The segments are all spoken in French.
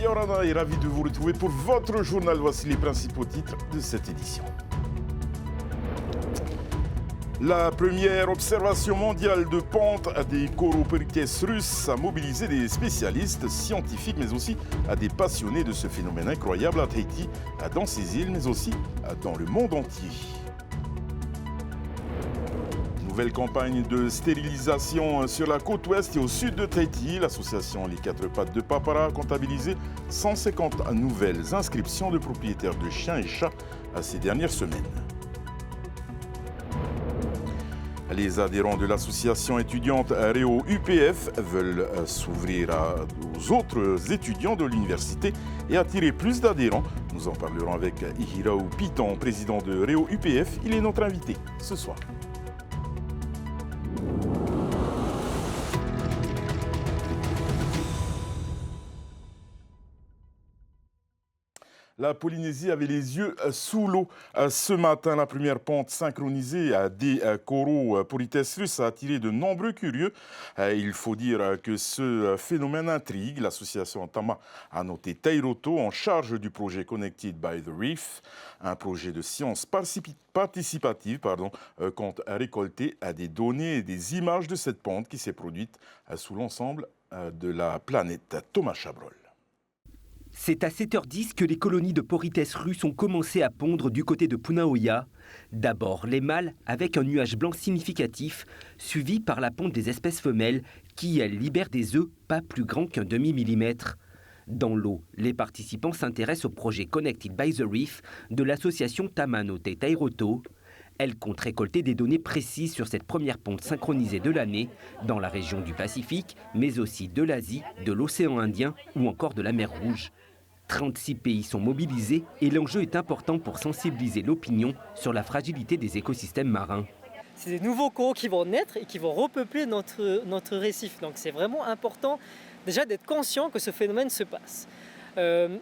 Yaorana est ravi de vous retrouver pour votre journal. Voici les principaux titres de cette édition. La première observation mondiale de pente à des coroperites russes a mobilisé des spécialistes scientifiques, mais aussi à des passionnés de ce phénomène incroyable à Tahiti, dans ces îles, mais aussi dans le monde entier. Nouvelle campagne de stérilisation sur la côte ouest et au sud de Tahiti. L'association Les Quatre Pattes de Papara a comptabilisé 150 nouvelles inscriptions de propriétaires de chiens et chats ces dernières semaines. Les adhérents de l'association étudiante Réo UPF veulent s'ouvrir aux autres étudiants de l'université et attirer plus d'adhérents. Nous en parlerons avec Ihirao Piton, président de Réo UPF. Il est notre invité ce soir. La Polynésie avait les yeux sous l'eau ce matin. La première pente synchronisée des coraux porites russes a attiré de nombreux curieux. Il faut dire que ce phénomène intrigue. L'association Tama a noté Tairoto en charge du projet Connected by the Reef, un projet de science participative compte récolter des données et des images de cette pente qui s'est produite sous l'ensemble de la planète. Thomas Chabrol. C'est à 7h10 que les colonies de porites russes ont commencé à pondre du côté de Punaoya. D'abord les mâles avec un nuage blanc significatif, suivi par la ponte des espèces femelles qui, elles, libèrent des œufs pas plus grands qu'un demi-millimètre. Dans l'eau, les participants s'intéressent au projet Connected by the Reef de l'association Tamano Te Tairoto. Elle compte récolter des données précises sur cette première ponte synchronisée de l'année dans la région du Pacifique, mais aussi de l'Asie, de l'océan Indien ou encore de la mer Rouge. 36 pays sont mobilisés et l'enjeu est important pour sensibiliser l'opinion sur la fragilité des écosystèmes marins. C'est des nouveaux coraux qui vont naître et qui vont repeupler notre récif. Donc c'est vraiment important déjà d'être conscient que ce phénomène se passe.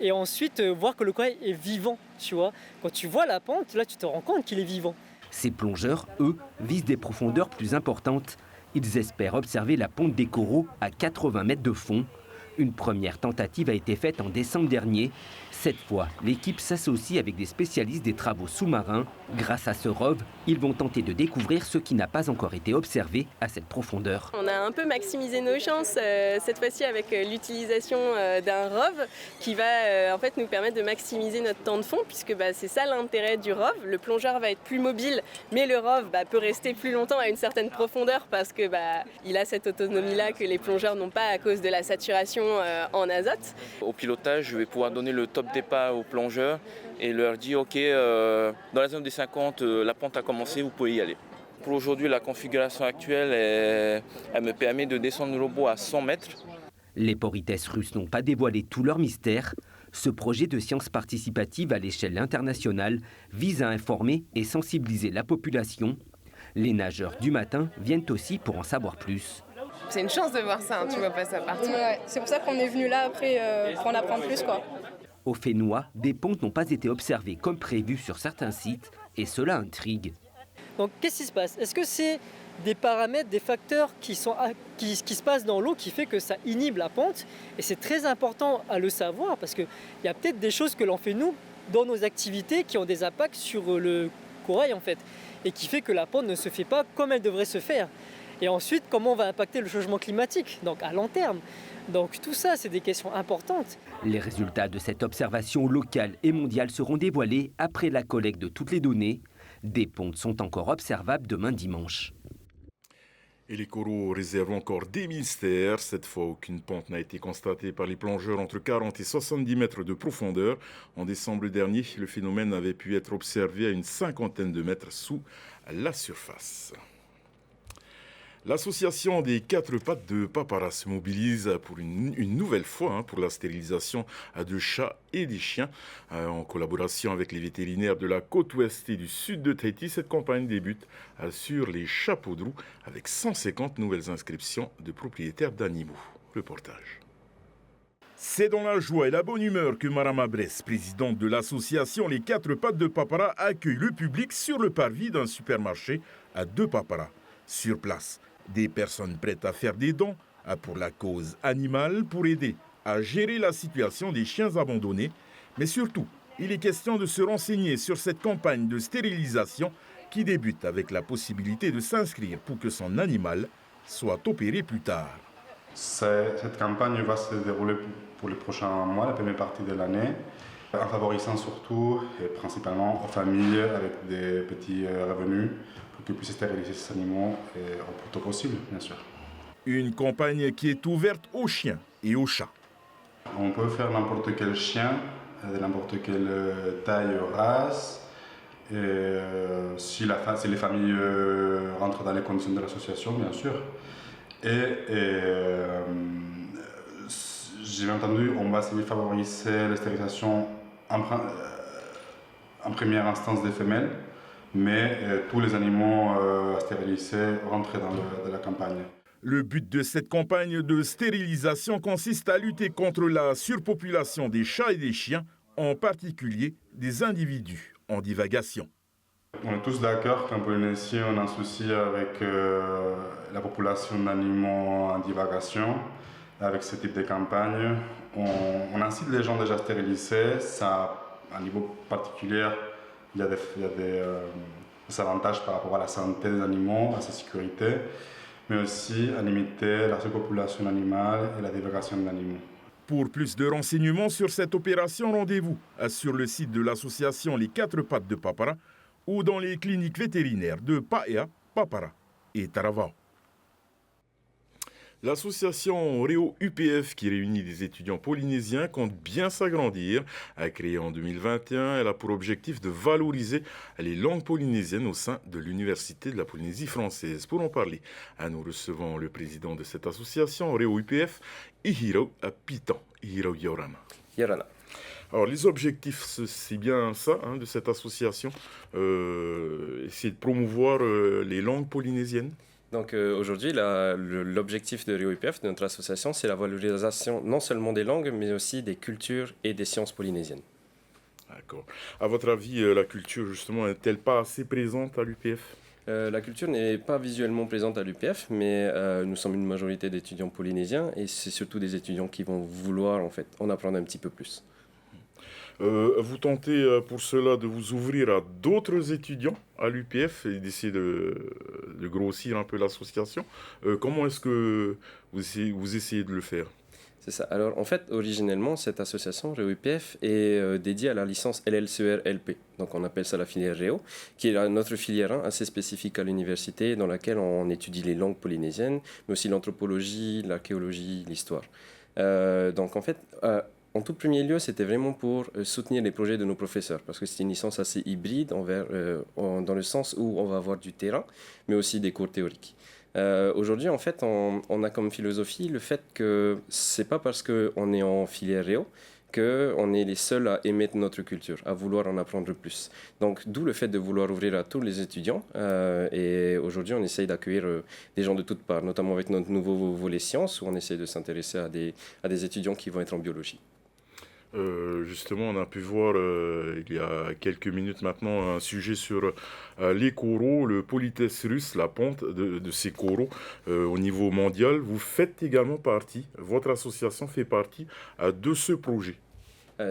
Et ensuite voir que le corail est vivant, tu vois. Quand tu vois la pente, là tu te rends compte qu'il est vivant. Ces plongeurs, eux, visent des profondeurs plus importantes. Ils espèrent observer la ponte des coraux à 80 mètres de fond. Une première tentative a été faite en décembre dernier. Cette fois, l'équipe s'associe avec des spécialistes des travaux sous-marins. Grâce à ce ROV, ils vont tenter de découvrir ce qui n'a pas encore été observé à cette profondeur. On a un peu maximisé nos chances cette fois-ci avec l'utilisation d'un ROV qui va en fait nous permettre de maximiser notre temps de fond puisque c'est ça l'intérêt du ROV. Le plongeur va être plus mobile, mais le ROV peut rester plus longtemps à une certaine profondeur parce que il a cette autonomie-là que les plongeurs n'ont pas à cause de la saturation en azote. Au pilotage, je vais pouvoir donner le top départ aux plongeurs et leur dire ok, dans la zone des 50, la pente a commencé, vous pouvez y aller. Pour aujourd'hui, la configuration actuelle, elle me permet de descendre le robot à 100 mètres. Les porites russes n'ont pas dévoilé tout leur mystère. Ce projet de science participative à l'échelle internationale vise à informer et sensibiliser la population. Les nageurs du matin viennent aussi pour en savoir plus. C'est une chance de voir ça, tu vois pas ça partout. Ouais, c'est pour ça qu'on est venu là après pour en apprendre plus, quoi. Au Fénois, des pontes n'ont pas été observées comme prévu sur certains sites et cela intrigue. Donc qu'est-ce qui se passe? Est-ce que c'est des paramètres, des facteurs qui se passent dans l'eau qui fait que ça inhibe la pente? Et c'est très important à le savoir parce qu'il y a peut-être des choses que l'on fait nous dans nos activités qui ont des impacts sur le corail en fait et qui fait que la pente ne se fait pas comme elle devrait se faire. Et ensuite, comment on va impacter le changement climatique, donc à long terme. Donc tout ça, c'est des questions importantes. Les résultats de cette observation locale et mondiale seront dévoilés après la collecte de toutes les données. Des pontes sont encore observables demain dimanche. Et les coraux réservent encore des mystères. Cette fois, aucune pente n'a été constatée par les plongeurs entre 40 et 70 mètres de profondeur. En décembre dernier, le phénomène avait pu être observé à une cinquantaine de mètres sous la surface. L'association des Quatre Pattes de Papara se mobilise pour une nouvelle fois pour la stérilisation de chats et des chiens. En collaboration avec les vétérinaires de la côte ouest et du sud de Tahiti, cette campagne débute sur les chapeaux de roue avec 150 nouvelles inscriptions de propriétaires d'animaux. Reportage. C'est dans la joie et la bonne humeur que Marama Bress, présidente de l'association Les Quatre Pattes de Papara, accueille le public sur le parvis d'un supermarché à De Papara. Sur place, des personnes prêtes à faire des dons pour la cause animale pour aider à gérer la situation des chiens abandonnés, mais surtout, il est question de se renseigner sur cette campagne de stérilisation qui débute avec la possibilité de s'inscrire pour que son animal soit opéré plus tard. Cette campagne va se dérouler pour les prochains mois, la première partie de l'année, en favorisant surtout et principalement aux familles avec des petits revenus pour qu'ils puissent stériliser ces animaux au plus tôt possible, bien sûr. Une campagne qui est ouverte aux chiens et aux chats. On peut faire n'importe quel chien, de n'importe quelle taille ou race. Et si les familles rentrent dans les conditions de l'association, bien sûr. J'ai entendu, on va essayer de favoriser la stérilisation en première instance des femelles, mais tous les animaux à stériliser rentrent dans la campagne. Le but de cette campagne de stérilisation consiste à lutter contre la surpopulation des chats et des chiens, en particulier des individus en divagation. On est tous d'accord qu'en Polynésie, on a un souci avec la population d'animaux en divagation. Avec ce type de campagne, on incite les gens déjà à stériliser. Ça, à un niveau particulier, il y a des avantages par rapport à la santé des animaux, à sa sécurité, mais aussi à limiter la surpopulation animale et la divagation d'animaux. Pour plus de renseignements sur cette opération, rendez-vous sur le site de l'association Les Quatre Pattes de Papara ou dans les cliniques vétérinaires de Paea, Papara et Taravao. L'association Réo UPF, qui réunit des étudiants polynésiens, compte bien s'agrandir. Créée en 2021, elle a pour objectif de valoriser les langues polynésiennes au sein de l'Université de la Polynésie française. Pour en parler, nous recevons le président de cette association, Réo UPF, Ihiro Pitan. Ihiro Yorana. Yorana. Alors, les objectifs, c'est bien ça, de cette association, essayer de promouvoir les langues polynésiennes. Donc aujourd'hui, l'objectif de Réo UPF, de notre association, c'est la valorisation non seulement des langues, mais aussi des cultures et des sciences polynésiennes. D'accord. À votre avis, la culture, justement, est-elle pas assez présente à l'UPF ? La culture n'est pas visuellement présente à l'UPF, mais nous sommes une majorité d'étudiants polynésiens et c'est surtout des étudiants qui vont vouloir en fait en apprendre un petit peu plus. Vous tentez pour cela de vous ouvrir à d'autres étudiants à l'UPF et d'essayer de grossir un peu l'association. Comment est-ce que vous essayez de le faire ? C'est ça. Alors en fait, originellement, cette association Réo UPF est dédiée à la licence LLCER-LP. Donc on appelle ça la filière Réo, qui est notre filière 1 assez spécifique à l'université, dans laquelle on étudie les langues polynésiennes, mais aussi l'anthropologie, l'archéologie, l'histoire. Donc en fait, en tout premier lieu, c'était vraiment pour soutenir les projets de nos professeurs, parce que c'est une licence assez hybride dans le sens où on va avoir du terrain, mais aussi des cours théoriques. Aujourd'hui, en fait, on a comme philosophie le fait que c'est pas parce qu'on est en filière Réo qu'on est les seuls à émettre notre culture, à vouloir en apprendre plus. Donc, d'où le fait de vouloir ouvrir à tous les étudiants. Et aujourd'hui, on essaye d'accueillir des gens de toutes parts, notamment avec notre nouveau volet sciences, où on essaye de s'intéresser à des étudiants qui vont être en biologie. Justement, on a pu voir il y a quelques minutes maintenant un sujet sur les coraux, le politesse russe, la pente de ces coraux au niveau mondial. Vous faites également partie, votre association fait partie de ce projet.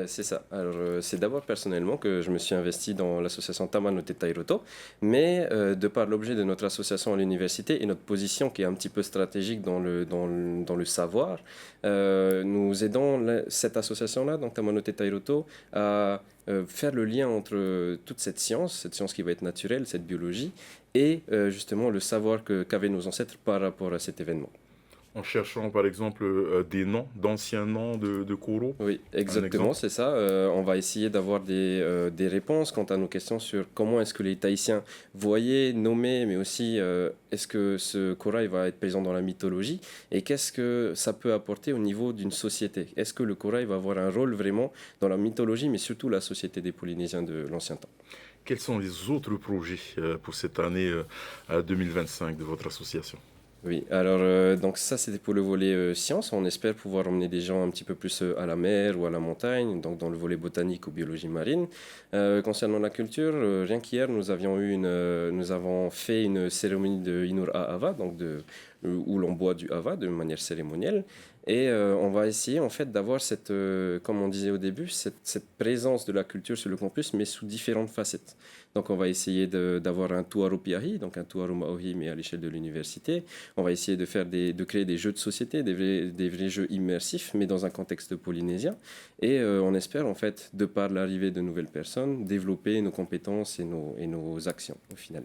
C'est ça. Alors, c'est d'abord personnellement que je me suis investi dans l'association Tamanote Tairoto, mais de par l'objet de notre association à l'université et notre position qui est un petit peu stratégique dans le savoir, nous aidons cette association-là, donc Tamanote Tairoto, à faire le lien entre toute cette science qui va être naturelle, cette biologie, et justement le savoir qu'avaient nos ancêtres par rapport à cet événement. En cherchant par exemple des noms, d'anciens noms de coraux. Oui, exactement, c'est ça. On va essayer d'avoir des réponses quant à nos questions sur comment est-ce que les Tahitiens voyaient, nommaient, mais aussi est-ce que ce corail va être présent dans la mythologie et qu'est-ce que ça peut apporter au niveau d'une société. Est-ce que le corail va avoir un rôle vraiment dans la mythologie, mais surtout la société des Polynésiens de l'ancien temps. Quels sont les autres projets pour cette année 2025 de votre association ? Oui, alors donc ça c'était pour le volet sciences. On espère pouvoir emmener des gens un petit peu plus à la mer ou à la montagne, donc dans le volet botanique ou biologie marine. Concernant la culture, rien qu'hier nous avons fait une cérémonie de Inur Ava, donc où l'on boit du Ava de manière cérémonielle. Et on va essayer en fait d'avoir cette, comme on disait au début, cette présence de la culture sur le campus, mais sous différentes facettes. Donc on va essayer d'avoir un tuaru piahi, donc un tuaru maohi, mais à l'échelle de l'université. On va essayer de créer des jeux de société, des vrais jeux immersifs, mais dans un contexte polynésien. Et on espère en fait, de par l'arrivée de nouvelles personnes, développer nos compétences et nos actions au final.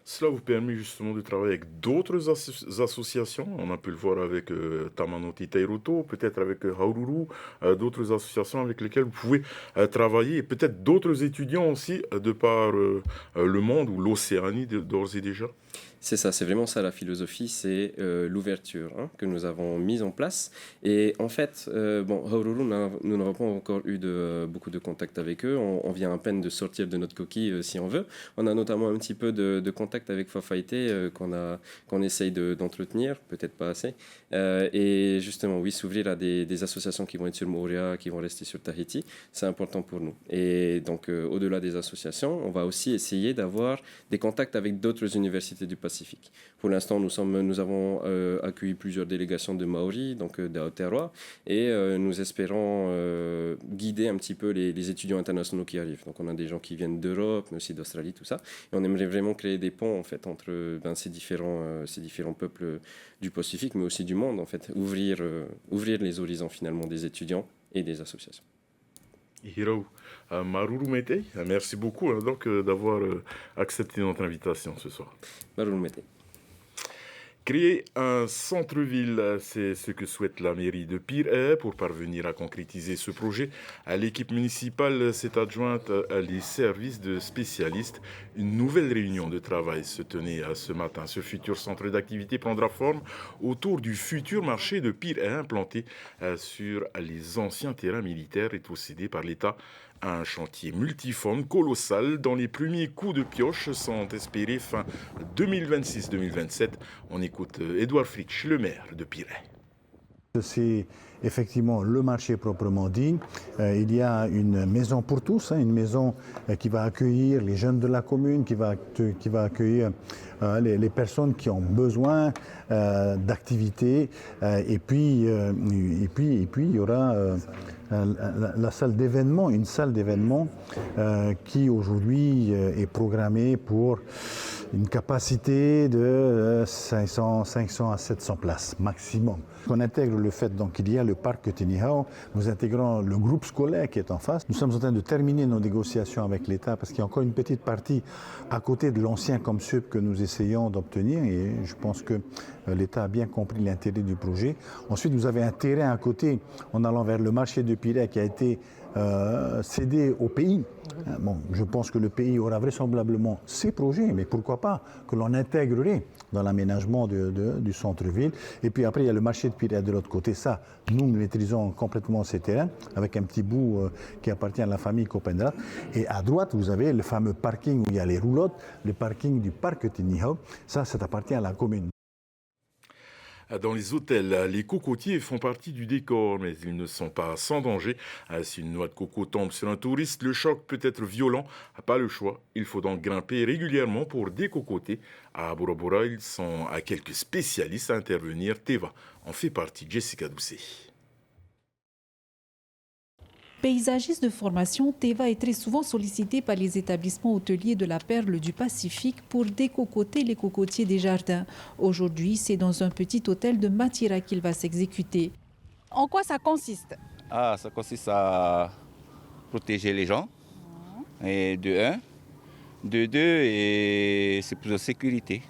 Cela vous permet justement de travailler avec d'autres associations. On a pu le voir avec Tamanoti Tairoto, peut-être avec Haururu, d'autres associations avec lesquelles vous pouvez travailler, et peut-être d'autres étudiants aussi, de par le monde ou l'Océanie d'ores et déjà. C'est ça, c'est vraiment ça la philosophie, c'est l'ouverture que nous avons mise en place. Et en fait, Haururu, nous n'avons pas encore eu beaucoup de contact avec eux. On vient à peine de sortir de notre coquille, si on veut. On a notamment un petit peu de contact avec Fafaité qu'on essaye d'entretenir, peut-être pas assez. Et justement, oui, s'ouvrir à des associations qui vont être sur Moorea, qui vont rester sur Tahiti, c'est important pour nous. Et donc, au-delà des associations, on va aussi essayer d'avoir des contacts avec d'autres universités du Pacifique. Pour l'instant, nous avons accueilli plusieurs délégations de Maori, donc d'Aotearoa, et nous espérons guider un petit peu les étudiants internationaux qui arrivent. Donc, on a des gens qui viennent d'Europe, mais aussi d'Australie, tout ça. Et on aimerait vraiment créer des ponts en fait entre ces différents peuples du Pacifique, mais aussi du monde en fait, ouvrir les horizons finalement des étudiants et des associations. Hirau Maruru Mete, merci beaucoup d'avoir accepté notre invitation ce soir. Maruru Mete. Créer un centre-ville, c'est ce que souhaite la mairie de Pirée. Pour parvenir à concrétiser ce projet, l'équipe municipale s'est adjointe les services de spécialistes. Une nouvelle réunion de travail se tenait ce matin. Ce futur centre d'activité prendra forme autour du futur marché de Pirée implanté sur les anciens terrains militaires et possédés par l'État. Un chantier multiforme colossal dont les premiers coups de pioche sont espérés fin 2026-2027. On écoute Édouard Fritsch, le maire de Pirée. C'est effectivement le marché proprement dit. Il y a une maison pour tous, une maison qui va accueillir les jeunes de la commune, qui va accueillir les personnes qui ont besoin d'activités. Et puis il y aura la salle d'événement, une salle d'événement qui aujourd'hui est programmée pour une capacité de 500 à 700 places maximum. On intègre le fait qu'il y a le parc Tinihau, nous intégrons le groupe scolaire qui est en face. Nous sommes en train de terminer nos négociations avec l'État parce qu'il y a encore une petite partie à côté de l'ancien ComSup que nous essayons d'obtenir et je pense que l'État a bien compris l'intérêt du projet. Ensuite, vous avez un terrain à côté en allant vers le marché de Pirée qui a été cédé au pays. Bon, je pense que le pays aura vraisemblablement ses projets, mais pourquoi pas que l'on intégrerait dans l'aménagement du centre-ville. Et puis après, il y a le marché de Pirée de l'autre côté. Ça, nous maîtrisons complètement ces terrains, avec un petit bout qui appartient à la famille Copendrath. Et à droite, vous avez le fameux parking où il y a les roulottes, le parking du parc Tinihau. Ça appartient à la commune. Dans les hôtels, les cocotiers font partie du décor, mais ils ne sont pas sans danger. Si une noix de coco tombe sur un touriste, le choc peut être violent. Pas le choix, il faut donc grimper régulièrement pour décocoter. À Bora Bora, ils sont à quelques spécialistes à intervenir. Teva en fait partie. Jessica Doucet. Paysagiste de formation, Teva est très souvent sollicité par les établissements hôteliers de la Perle du Pacifique pour décocoter les cocotiers des jardins. Aujourd'hui, c'est dans un petit hôtel de Matira qu'il va s'exécuter. En quoi ça consiste? Ça consiste à protéger les gens, et de 1. De 2, et c'est pour la sécurité.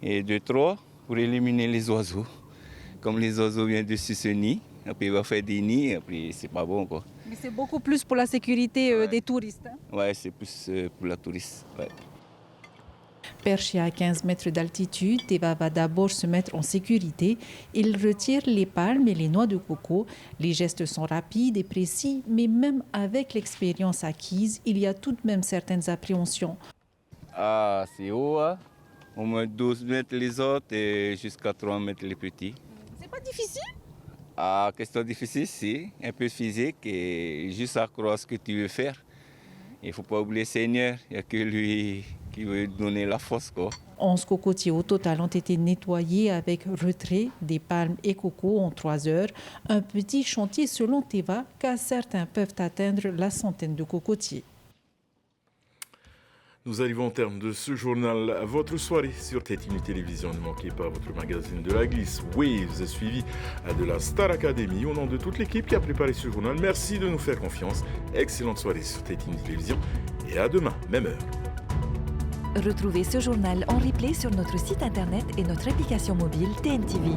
Et de 3, pour éliminer les oiseaux. Comme les oiseaux viennent de se nid. Après, il va faire des nids, après, c'est pas bon, quoi. Mais c'est beaucoup plus pour la sécurité des touristes. Ouais, c'est plus pour la touriste. Ouais. Perché à 15 mètres d'altitude, Teva va d'abord se mettre en sécurité. Il retire les palmes et les noix de coco. Les gestes sont rapides et précis, mais même avec l'expérience acquise, il y a tout de même certaines appréhensions. C'est haut, hein? Au moins 12 mètres les autres et jusqu'à 3 mètres les petits. C'est pas difficile? Question difficile, c'est un peu physique et juste à croire ce que tu veux faire. Il ne faut pas oublier le Seigneur, il n'y a que lui qui veut donner la force, quoi. 11 cocotiers au total ont été nettoyés avec retrait des palmes et cocos en 3 heures. Un petit chantier selon Teva, car certains peuvent atteindre la centaine de cocotiers. Nous arrivons au terme de ce journal. À votre soirée sur TTNU Télévision. Ne manquez pas votre magazine de la glisse Waves, suivi de la Star Academy. Au nom de toute l'équipe qui a préparé ce journal, merci de nous faire confiance. Excellente soirée sur TTNU Télévision et à demain, même heure. Retrouvez ce journal en replay sur notre site internet et notre application mobile TNTV.